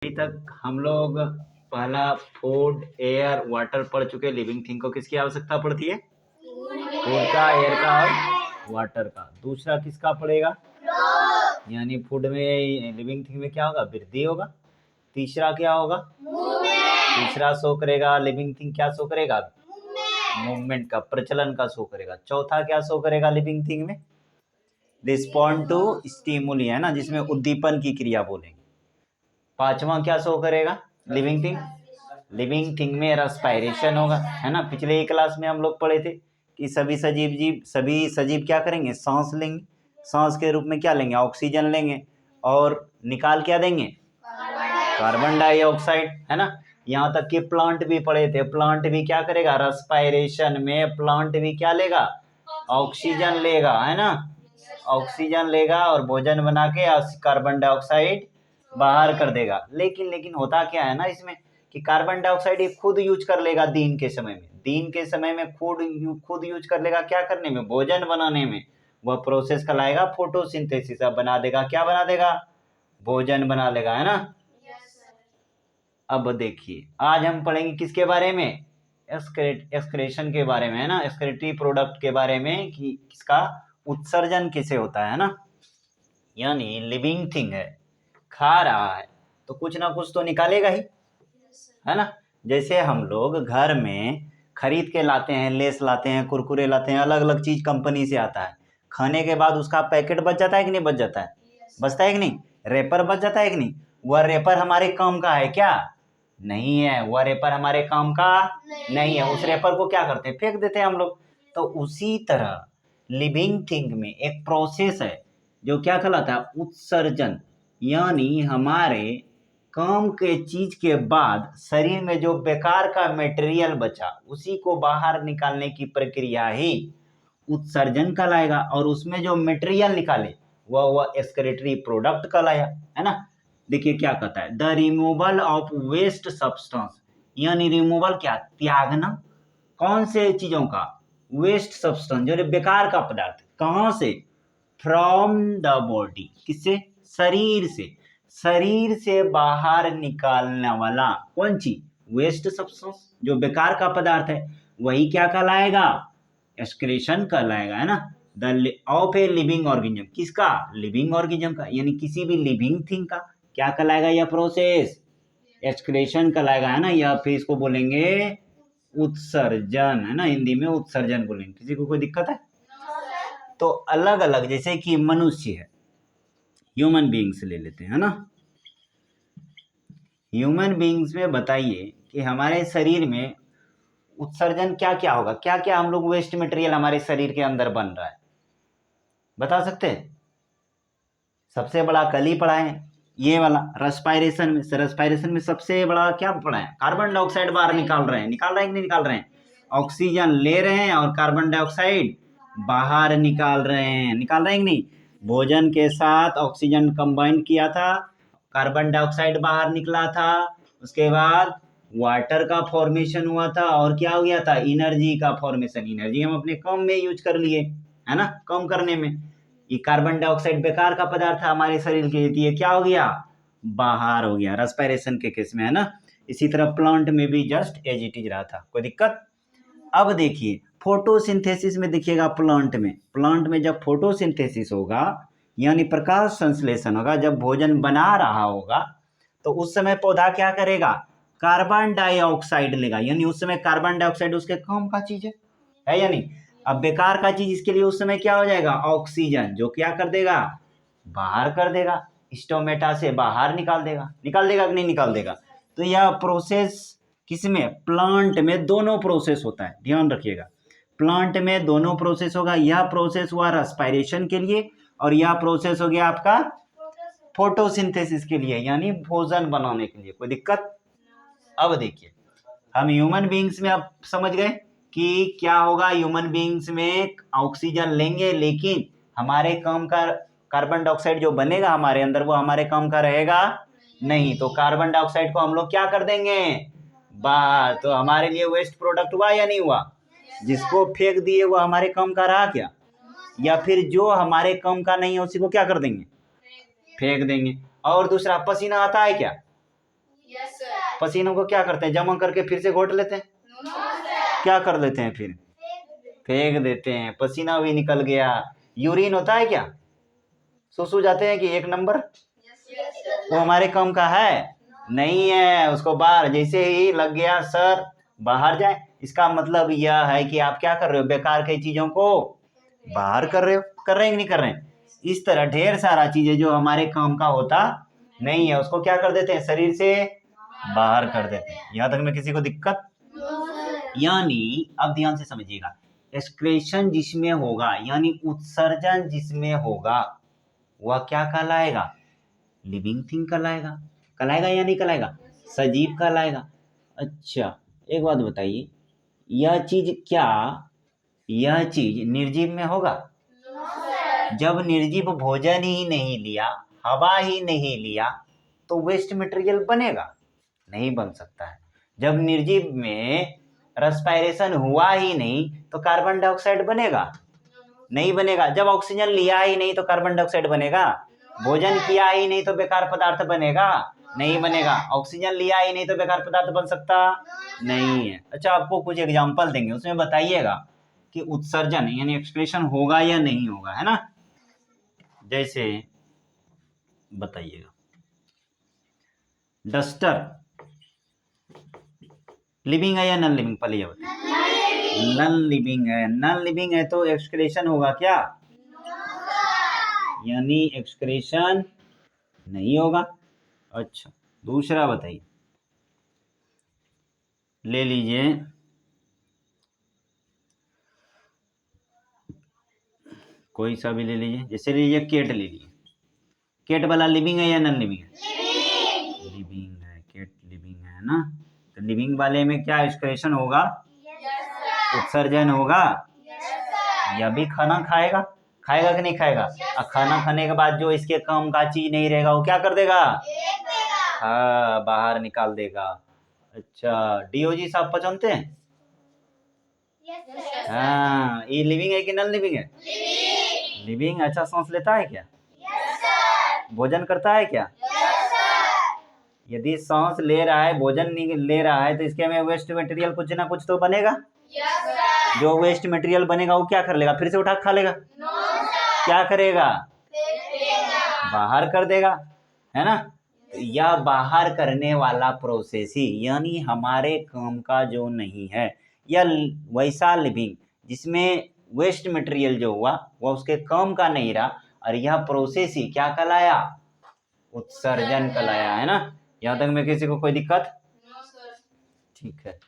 अभी तक हम लोग पहला फूड, एयर, वाटर पढ़ चुके। लिविंग थिंग को किसकी आवश्यकता पड़ती है? फूड का, एयर का और वाटर का। दूसरा किसका पड़ेगा? यानी फूड में, लिविंग थिंग में क्या होगा? वृद्धि होगा। तीसरा क्या होगा? तीसरा शो करेगा लिविंग थिंग, क्या शो करेगा? मूवमेंट का, प्रचलन का शो करेगा। चौथा क्या शो करेगा लिविंग थिंग में? रिस्पॉन्ड टू स्टिमुली, है ना, जिसमें उद्दीपन की क्रिया बोलेंगे। पांचवा क्या शो करेगा लिविंग थिंग? लिविंग थिंग में रेस्पिरेशन होगा, है ना। पिछले ही क्लास में हम लोग पढ़े थे कि सभी सजीव क्या करेंगे? सांस लेंगे। सांस के रूप में क्या लेंगे? ऑक्सीजन लेंगे और निकाल क्या देंगे? कार्बन डाइऑक्साइड, है ना। यहाँ तक कि प्लांट भी पढ़े थे। प्लांट भी क्या करेगा? रेस्पिरेशन में प्लांट भी क्या लेगा? ऑक्सीजन लेगा, है ना। ऑक्सीजन लेगा और भोजन बना के कार्बन डाइऑक्साइड बाहर कर देगा। लेकिन होता क्या है ना इसमें कि कार्बन डाइऑक्साइड ये खुद यूज कर लेगा दिन के समय में खुद यूज कर लेगा। क्या करने में? भोजन बनाने में। वह प्रोसेस कहलाएगा फोटोसिंथेसिस। अब बना देगा, क्या बना देगा? भोजन बना लेगा, है ना। अब देखिए, आज हम पढ़ेंगे किसके बारे में? एक्सक्रेशन के बारे में, है ना। एक्सक्रेटरी प्रोडक्ट के बारे में कि किसका उत्सर्जन कैसे होता है ना। यानी लिविंग थिंग है, खा रहा है तो कुछ ना कुछ तो निकालेगा ही, है ना। जैसे हम लोग घर में खरीद के लाते हैं, लेस लाते हैं, कुरकुरे लाते हैं, अलग अलग चीज कंपनी से आता है। खाने के बाद उसका पैकेट बच जाता है कि नहीं बच जाता है? बचता है कि नहीं? रेपर बच जाता है कि नहीं? वह रेपर हमारे काम का है क्या? नहीं है। वह रेपर हमारे काम का नहीं है। उस रेपर को क्या करते हैं? फेंक देते हैं हम लोग। तो उसी तरह लिविंग थिंग में एक प्रोसेस है जो क्या कहलाता है? उत्सर्जन। यानी हमारे काम के चीज के बाद शरीर में जो बेकार का मटेरियल बचा उसी को बाहर निकालने की प्रक्रिया ही उत्सर्जन कहलाएगा। और उसमें जो मटेरियल निकाले वह एक्सक्रीटरी प्रोडक्ट कहलाया, है ना। देखिए क्या कहता है, the removal of waste substance. यानी रिमूवल क्या? त्यागना। कौन से चीजों का? वेस्ट सब्सटेंस, जो बेकार का पदार्थ। कहां से? From the body. किससे? शरीर से। शरीर से बाहर निकालने वाला कौन चीज? वेस्ट सब्सटेंस, जो बेकार का पदार्थ है, वही क्या कहलाएगा? एक्सक्रीशन कहलाएगा, है ना। The of a living organism. किसका? लिविंग ऑर्गेनिज्म का, यानी किसी भी लिविंग थिंग का क्या कहलाएगा? यह प्रोसेस एक्सक्रीशन कहलाएगा, है ना। या फिर इसको बोलेंगे उत्सर्जन, है ना। हिंदी में उत्सर्जन बोलेंगे। किसी को कोई दिक्कत है? तो अलग अलग, जैसे कि मनुष्य है, ह्यूमन बीइंग्स ले लेते हैं, है ना। ह्यूमन बीइंग्स में बताइए कि हमारे शरीर में उत्सर्जन क्या क्या होगा? क्या क्या हम लोग वेस्ट मटेरियल हमारे शरीर के अंदर बन रहा है, बता सकते हैं? सबसे बड़ा कल ही पढ़ा है, ये वाला रेस्पिरेशन में सबसे बड़ा क्या पढ़ा है? कार्बन डाइऑक्साइड बाहर निकाल रहे हैं कि नहीं निकाल रहे हैं? ऑक्सीजन ले रहे हैं और कार्बन डाइऑक्साइड बाहर निकाल रहे हैं कि नहीं? भोजन के साथ ऑक्सीजन कंबाइन किया था, कार्बन डाइऑक्साइड बाहर निकला था, उसके बाद वाटर का फॉर्मेशन हुआ था और क्या हो गया था? एनर्जी का फॉर्मेशन। एनर्जी हम अपने काम में यूज कर लिए, है ना, कम करने में। ये कार्बन डाइऑक्साइड बेकार का पदार्थ है हमारे शरीर के लिए, ये क्या हो गया? बाहर हो गया, रेस्पिरेशन के केस में, है ना। इसी तरह प्लांट में भी जस्ट एज इट इज रहा था, कोई दिक्कत? अब देखिए फोटोसिंथेसिस में, देखिएगा प्लांट में जब फोटोसिंथेसिस होगा यानी प्रकाश संश्लेषण होगा, जब भोजन बना रहा होगा तो उस समय पौधा क्या करेगा? कार्बन डाइऑक्साइड लेगा। यानी उस समय कार्बन डाइऑक्साइड उसके काम का चीज है या नहीं? अब बेकार का चीज इसके लिए उस समय क्या हो जाएगा? ऑक्सीजन, जो क्या कर देगा? बाहर कर देगा, स्टोमेटा से बाहर निकाल देगा कि नहीं निकाल देगा? तो यह प्रोसेस किसमें? प्लांट में दोनों प्रोसेस होता है, ध्यान रखिएगा। प्लांट में दोनों प्रोसेस होगा। यह प्रोसेस हुआ रेस्पिरेशन के लिए और यह प्रोसेस हो गया आपका फोटोसिंथेसिस के लिए, यानी भोजन बनाने के लिए। कोई दिक्कत? अब देखिए, हम ह्यूमन बीइंग्स में अब समझ गए कि क्या होगा। ह्यूमन बीइंग्स में ऑक्सीजन लेंगे, लेकिन हमारे काम का कार्बन डाइऑक्साइड जो बनेगा हमारे अंदर, वो हमारे काम का रहेगा नहीं। तो कार्बन डाइऑक्साइड को हम लोग क्या कर देंगे? बाहर। तो हमारे लिए वेस्ट प्रोडक्ट हुआ या नहीं हुआ? जिसको फेंक दिए वो हमारे काम का रहा क्या? या फिर जो हमारे काम का नहीं है उसी को क्या कर देंगे? फेंक देंगे। और दूसरा, पसीना आता है क्या? पसीनों को क्या करते हैं, जमा करके फिर से घोट लेते हैं, क्या कर लेते हैं, फिर फेंक देते हैं। पसीना भी निकल गया। यूरिन होता है क्या, सुसु जाते हैं कि एक नंबर, वो हमारे काम का है नहीं है। उसको बाहर जैसे ही लग गया सर बाहर जाए, इसका मतलब यह है कि आप क्या कर रहे हो, बेकार की चीजों को बाहर कर रहे हो। कर रहे हैं कि नहीं कर रहे हैं। इस तरह ढेर सारा चीजें जो हमारे काम का होता नहीं है उसको क्या कर देते हैं, शरीर से बाहर कर देते हैं। यहाँ तक में किसी को दिक्कत? यानी अब ध्यान से समझिएगा, एक्सक्रेशन जिसमें होगा यानी उत्सर्जन जिसमें होगा वह क्या कहलाएगा, लिविंग थिंग कहलाएगा। कहलाएगा या नहीं कहलाएगा, सजीव कहलाएगा। अच्छा एक बात बताइए, यह चीज निर्जीव में होगा? जब निर्जीव भोजन ही नहीं लिया, हवा ही नहीं लिया, तो वेस्ट मटेरियल बनेगा? नहीं बन सकता है। जब निर्जीव में रेस्पिरेशन हुआ ही नहीं तो कार्बन डाइऑक्साइड बनेगा? नहीं बनेगा। जब ऑक्सीजन लिया ही नहीं तो कार्बन डाइऑक्साइड बनेगा? भोजन किया ही नहीं तो बेकार पदार्थ बनेगा? नहीं बनेगा। ऑक्सीजन लिया ही नहीं तो बेकार पदार्थ बन सकता नहीं है। अच्छा आपको कुछ एग्जांपल देंगे, उसमें बताइएगा कि उत्सर्जन यानी एक्सक्रीशन होगा या नहीं होगा, है ना। जैसे बताइएगा, डस्टर लिविंग है या नॉन लिविंग, पहले ये बताइए। नॉन लिविंग है। नॉन लिविंग है तो एक्सक्रीशन होगा क्या? यानी एक्सक्रीशन नहीं होगा। अच्छा दूसरा बताइए, ले लीजिए कोई सा भी ले लीजिए, जैसे लीजिए केट ले लीजिए। केट वाला लिविंग है या नॉन लिविंग है? लिविंग है। केट लिविंग है ना, तो लिविंग वाले में क्या एक्सक्रीशन होगा? उत्सर्जन होगा। यह भी खाना खाएगा, खाएगा कि नहीं खाएगा? और खाना खाने के बाद जो इसके काम का चीज नहीं रहेगा वो क्या कर देगा? हाँ बाहर निकाल देगा। अच्छा डीओजी साहब पहचानते हैं? हाँ ये लिविंग है कि नॉन लिविंग है? लिविंग। अच्छा सांस लेता है क्या? भोजन करता है क्या? यदि सांस ले रहा है, भोजन नहीं ले रहा है, तो इसके में वेस्ट मटेरियल कुछ ना कुछ तो बनेगा। जो वेस्ट मटेरियल बनेगा वो क्या कर लेगा, फिर से उठा खा लेगा? क्या करेगा? बाहर कर देगा, है ना। यह बाहर करने वाला प्रोसेस ही यानी हमारे काम का जो नहीं है, या वैसा लिविंग जिसमें वेस्ट मटेरियल जो हुआ वह उसके काम का नहीं रहा, और यह प्रोसेस ही क्या कहलाया? उत्सर्जन कहलाया, है ना। यहाँ तक में किसी को कोई दिक्कत? ठीक है।